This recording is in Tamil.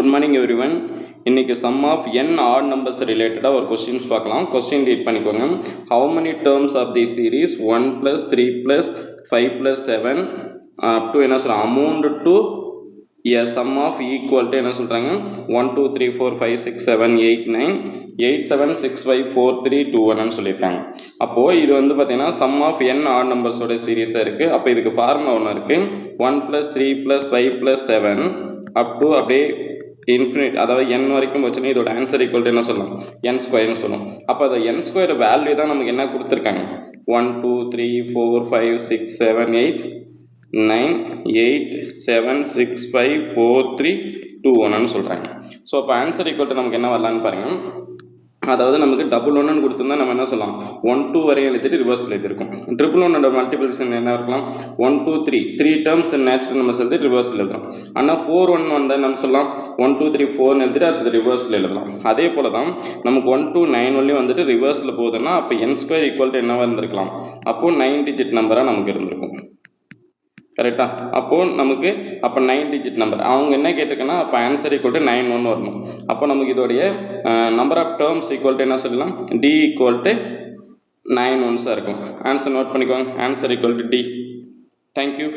Good morning everyone. இன்னைக்கு sum of n odd numbers related ஒரு questions பார்க்கலாம். Question read பண்ணிக்கோங்க. How many terms of the series 1 plus 3 plus 5 plus 7 up to என்ன சொல்றாங்க amount to a sum of equal to என்ன சொல்றாங்க 1 2 3 4 5 6 7 8 9 8 7 6 5 4 3 2 1 ன்னு சொல்லிருக்காங்க. அப்போ இது வந்து பாத்தீங்கன்னா sum of n odd numbers ஓட சீரிஸா இருக்கு. அப்ப இதுக்கு ஃபார்முலா ஒன்னு இருக்கு 1 plus 3 plus 5 plus 7 up to அப்படியே இன்ஃபினிட், அதாவது n வரைக்கும் வச்சுன்னா இதோட ஆன்சர் ஈக்குவல் டு என்ன சொல்லலாம் n ஸ்கொயர்னு சொல்லும். அப்போ அந்த n ஸ்கொயர் வேல்யூ தான் நமக்கு என்ன கொடுத்துருக்காங்க 1 2 3 4 5 6 7 8 9 8 7 6 5 4 3 2 1ன்னு சொல்கிறாங்க. ஸோ அப்போ ஆன்சர் ஈக்குவல் டு நமக்கு என்ன வரலான்னு பாருங்கள். அதாவது நமக்கு டபுள் ஒன்னு கொடுத்துருந்தா நம்ம என்ன சொல்லலாம் 1 2 வரையும் எழுதிட்டு ரிவர்ஸில் எழுதிருக்கும். ட்ரிபிள் ஒன்னோட மல்டிபிள்ஸ் என்ன இருக்கலாம் 1 2 3 3 டேர்ம்ஸ் நேச்சுரல் நம்ம எழுதி ரிவர்ஸில் எழுதுறோம். ஆனால் 4 1 வந்தால் நம்ம சொல்லலாம் 1 2 3 4 எழுதிட்டு அது ரிவர்ஸில் எழுதலாம். அதே போல தான் நமக்கு 1 2 9 வரையும் வந்துட்டு ரிவர்ஸில் போகுதுன்னா அப்போ n ஸ்கொயர் ஈக்குவல் டு என்னவா இருந்திருக்கலாம், அப்போது 9 டிஜிட் நம்பராக நமக்கு இருந்திருக்கும். கரெக்டா? அப்போ நமக்கு அப்போ 9 டிஜிட் நம்பர் அவங்க என்ன கேட்டிருக்கேன்னா அப்போ ஆன்சர் ஈக்குவல் டு 9 1 வரணும். அப்போ நமக்கு இதோடைய number of terms equal to என்ன சொல்லலாம் டி ஈக்குவல் டு 9 ஒன்ஸாக இருக்கும். ஆன்சர் நோட் பண்ணிக்கோங்க. Answer equal to T. Thank you.